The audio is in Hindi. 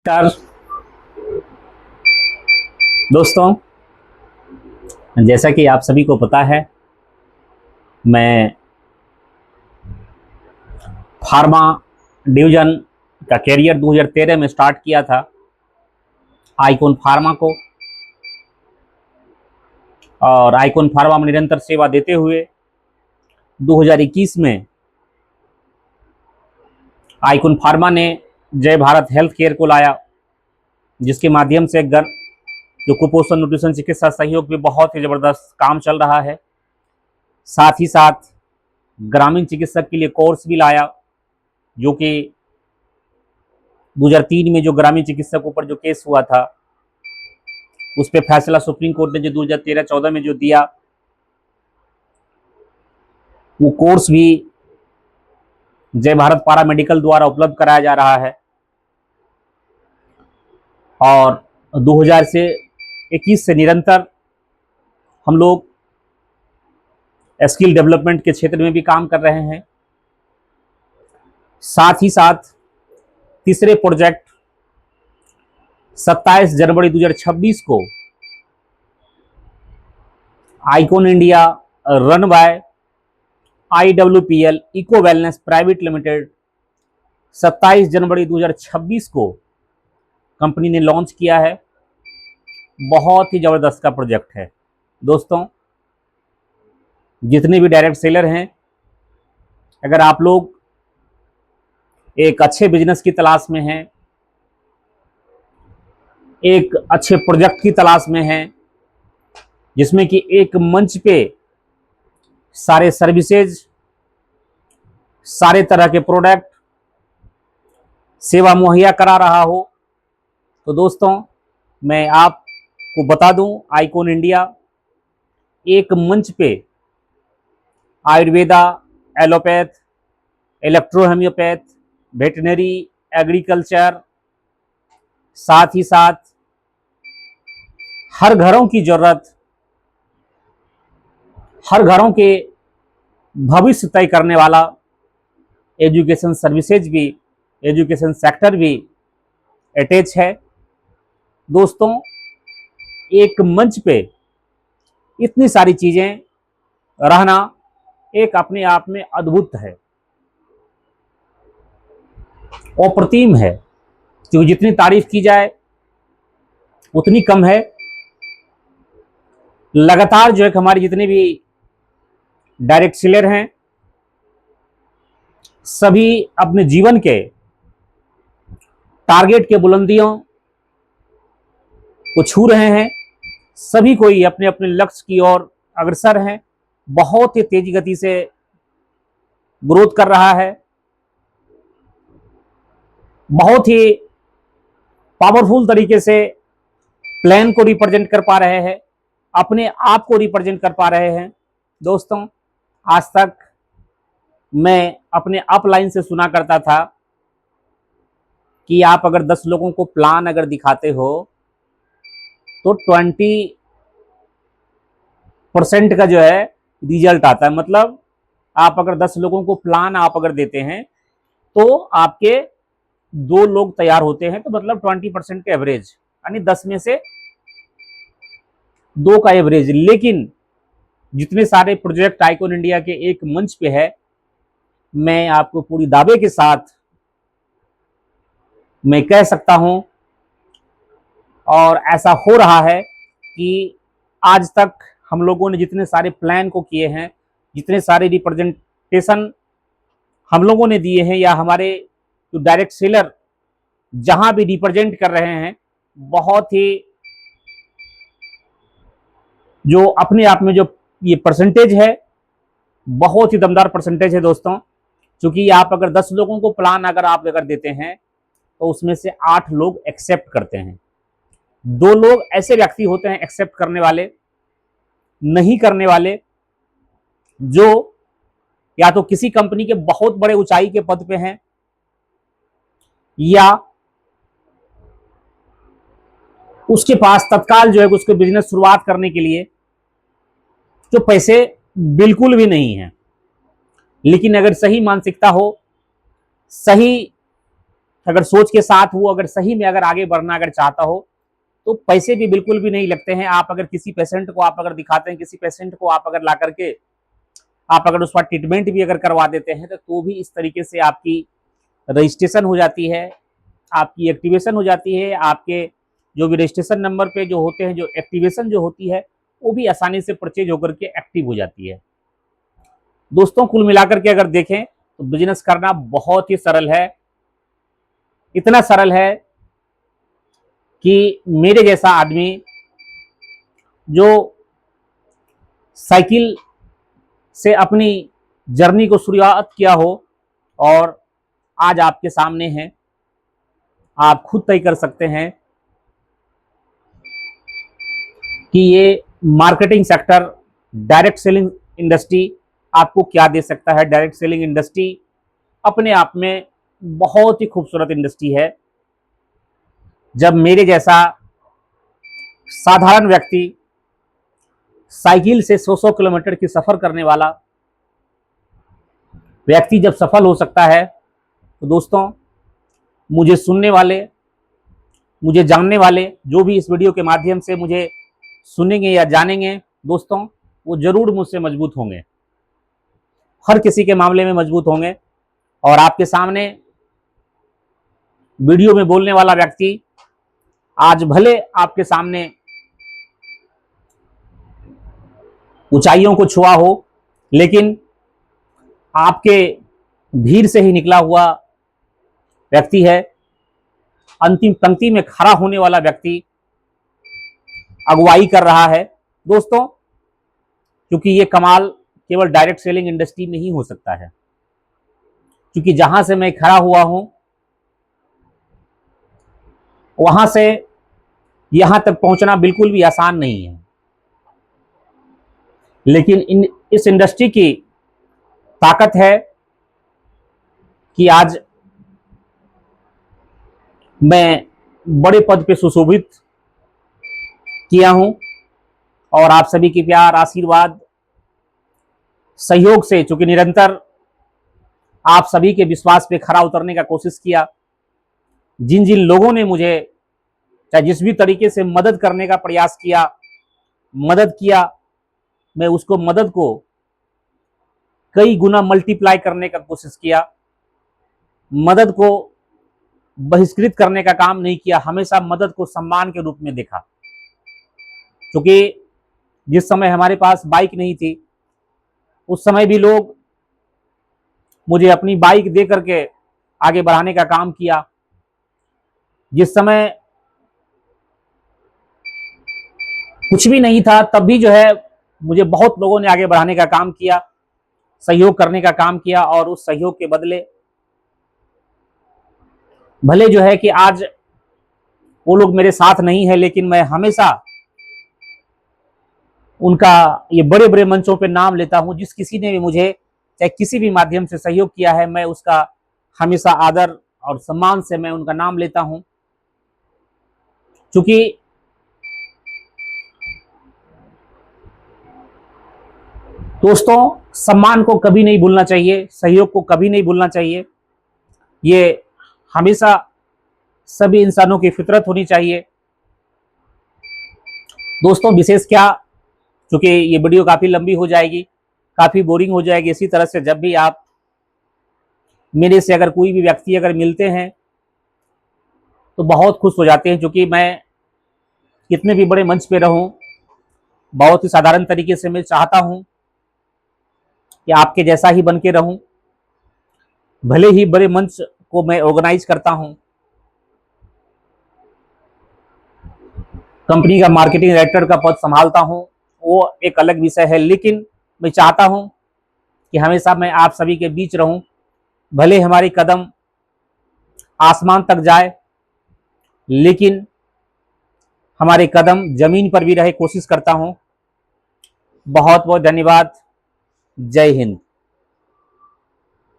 नमस्कार दोस्तों, जैसा कि आप सभी को पता है, मैं फार्मा डिवीज़न का कैरियर 2013 में स्टार्ट किया था आइकॉन फार्मा को। और आइकॉन फार्मा में निरंतर सेवा देते हुए 2021 में आइकॉन फार्मा ने जय भारत हेल्थ केयर को लाया, जिसके माध्यम से जो कुपोषण न्यूट्रिशन चिकित्सा सहयोग भी बहुत ही ज़बरदस्त काम चल रहा है। साथ ही साथ ग्रामीण चिकित्सक के लिए कोर्स भी लाया, जो कि 2003 में जो ग्रामीण चिकित्सकों पर जो केस हुआ था, उस पर फैसला सुप्रीम कोर्ट ने जो 2013-14 में जो दिया, वो कोर्स भी जय भारत पारा मेडिकल द्वारा उपलब्ध कराया जा रहा है। और 2021 से निरंतर हम लोग स्किल डेवलपमेंट के क्षेत्र में भी काम कर रहे हैं। साथ ही साथ तीसरे प्रोजेक्ट 27 जनवरी 2026 को icon India run by IWPL eco wellness private limited 27 जनवरी 2026 को कंपनी ने लॉन्च किया है। बहुत ही ज़बरदस्त का प्रोजेक्ट है दोस्तों। जितने भी डायरेक्ट सेलर हैं, अगर आप लोग एक अच्छे बिजनेस की तलाश में हैं, एक अच्छे प्रोजेक्ट की तलाश में हैं, जिसमें कि एक मंच पे सारे सर्विसेज, सारे तरह के प्रोडक्ट, सेवा मुहैया करा रहा हो, तो दोस्तों मैं आपको बता दूं, आइकॉन इंडिया एक मंच पे Ayurveda, allopath, electro homeopath, veterinary, agriculture, साथ ही साथ हर घरों की जरूरत, हर घरों के भविष्य तय करने वाला एजुकेशन सर्विसेज भी, एजुकेशन सेक्टर भी अटैच है। दोस्तों, एक मंच पे इतनी सारी चीजें रहना एक अपने आप में अद्भुत है, अप्रतिम है, क्योंकि जितनी तारीफ की जाए उतनी कम है। लगातार जो है हमारे जितने भी डायरेक्ट सेलर हैं, सभी अपने जीवन के टारगेट के बुलंदियों को छू रहे हैं। सभी कोई अपने अपने लक्ष्य की ओर अग्रसर हैं। बहुत ही तेजी गति से ग्रोथ कर रहा है, बहुत ही पावरफुल तरीके से प्लान को रिप्रेजेंट कर पा रहे हैं, अपने आप को रिप्रेजेंट कर पा रहे हैं। दोस्तों, आज तक मैं अपने अपलाइन से सुना करता था कि आप अगर 10 लोगों को प्लान अगर दिखाते हो तो 20% का जो है रिजल्ट आता है। मतलब आप अगर 10 लोगों को प्लान आप अगर देते हैं तो आपके 2 लोग तैयार होते हैं, तो मतलब 20% का एवरेज, यानी 10 में से 2 का एवरेज। लेकिन जितने सारे प्रोजेक्ट आइकॉन इंडिया के एक मंच पे है, मैं आपको पूरी दावे के साथ मैं कह सकता हूं, और ऐसा हो रहा है कि आज तक हम लोगों ने जितने सारे प्लान को किए हैं, जितने सारे रिप्रेजेंटेशन हम लोगों ने दिए हैं, या हमारे जो डायरेक्ट सेलर जहां भी रिप्रेजेंट कर रहे हैं, बहुत ही जो अपने आप में जो ये परसेंटेज है, बहुत ही दमदार परसेंटेज है दोस्तों। क्योंकि आप अगर 10 लोगों को प्लान अगर आप अगर देते हैं तो उसमें से 8 लोग एक्सेप्ट करते हैं। 2 लोग ऐसे व्यक्ति होते हैं एक्सेप्ट करने वाले, नहीं करने वाले, जो या तो किसी कंपनी के बहुत बड़े ऊंचाई के पद पे हैं, या उसके पास तत्काल जो है उसको बिजनेस शुरुआत करने के लिए जो पैसे बिल्कुल भी नहीं है। लेकिन अगर सही मानसिकता हो, सही अगर सोच के साथ वो अगर सही में अगर आगे बढ़ना अगर चाहता हो तो पैसे भी बिल्कुल भी नहीं लगते हैं। आप अगर किसी पेशेंट को आप अगर दिखाते हैं, किसी पेशेंट को आप अगर ला करके आप अगर उसका ट्रीटमेंट भी अगर करवा देते हैं तो भी इस तरीके से आपकी रजिस्ट्रेशन हो जाती है, आपकी एक्टिवेशन हो जाती है। आपके जो भी रजिस्ट्रेशन नंबर पे जो होते हैं, जो एक्टिवेशन जो होती है वो भी आसानी से परचेज होकर के एक्टिव हो जाती है। दोस्तों कुल मिलाकर के अगर देखें तो बिजनेस करना बहुत ही सरल है। इतना सरल है कि मेरे जैसा आदमी जो साइकिल से अपनी जर्नी को शुरुआत किया हो और आज आपके सामने है, आप खुद तय कर सकते हैं कि ये marketing sector, direct selling industry आपको क्या दे सकता है। डायरेक्ट सेलिंग इंडस्ट्री अपने आप में बहुत ही खूबसूरत इंडस्ट्री है। जब मेरे जैसा साधारण व्यक्ति साइकिल से 100 किलोमीटर की सफर करने वाला व्यक्ति जब सफल हो सकता है तो दोस्तों मुझे सुनने वाले, मुझे जानने वाले जो भी इस वीडियो के माध्यम से मुझे सुनेंगे या जानेंगे, दोस्तों वो जरूर मुझसे मजबूत होंगे, हर किसी के मामले में मजबूत होंगे। और आपके सामने वीडियो में बोलने वाला व्यक्ति आज भले आपके सामने ऊंचाइयों को छुआ हो, लेकिन आपके भीड़ से ही निकला हुआ व्यक्ति है। अंतिम पंक्ति में खड़ा होने वाला व्यक्ति अगुवाई कर रहा है। दोस्तों क्योंकि ये कमाल केवल डायरेक्ट सेलिंग इंडस्ट्री में ही हो सकता है, क्योंकि जहां से मैं खड़ा हुआ हूं वहां से यहां तक पहुंचना बिल्कुल भी आसान नहीं है। लेकिन इस इंडस्ट्री की ताकत है कि आज मैं बड़े पद पे सुशोभित किया हूं और आप सभी के प्यार, आशीर्वाद, सहयोग से, चूंकि निरंतर आप सभी के विश्वास पे खरा उतरने का कोशिश किया, जिन जिन लोगों ने मुझे चाहे जिस भी तरीके से मदद करने का प्रयास किया, मदद किया, मैं उसको मदद को कई गुना मल्टीप्लाई करने का कोशिश किया। मदद को बहिष्कृत करने का काम नहीं किया, हमेशा मदद को सम्मान के रूप में देखा। क्योंकि जिस समय हमारे पास बाइक नहीं थी उस समय भी लोग मुझे अपनी बाइक दे करके आगे बढ़ाने का काम किया। जिस समय कुछ भी नहीं था तब भी जो है मुझे बहुत लोगों ने आगे बढ़ाने का काम किया, सहयोग करने का काम किया। और उस सहयोग के बदले भले जो है कि आज वो लोग मेरे साथ नहीं है, लेकिन मैं हमेशा उनका ये बड़े बड़े मंचों पे नाम लेता हूं। जिस किसी ने भी मुझे चाहे किसी भी माध्यम से सहयोग किया है, मैं उसका हमेशा आदर और सम्मान से मैं उनका नाम लेता हूं। क्योंकि दोस्तों सम्मान को कभी नहीं भूलना चाहिए, सहयोग को कभी नहीं भूलना चाहिए। ये हमेशा सभी इंसानों की फितरत होनी चाहिए। दोस्तों विशेष क्या, क्योंकि ये वीडियो काफ़ी लंबी हो जाएगी, काफ़ी बोरिंग हो जाएगी। इसी तरह से जब भी आप मेरे से अगर कोई भी व्यक्ति अगर मिलते हैं तो बहुत खुश हो जाते हैं, क्योंकि मैं कितने भी बड़े मंच पे रहूं, बहुत ही साधारण तरीके से मैं चाहता हूं कि आपके जैसा ही बन के रहूं। भले ही बड़े मंच को मैं ऑर्गेनाइज करता हूं, कंपनी का मार्केटिंग डायरेक्टर का पद संभालता हूं, वो एक अलग विषय है, लेकिन मैं चाहता हूं कि हमेशा मैं आप सभी के बीच रहूं। भले हमारी कदम आसमान तक जाए, लेकिन हमारे कदम जमीन पर भी रहे, कोशिश करता हूं। बहुत बहुत धन्यवाद। जय हिंद।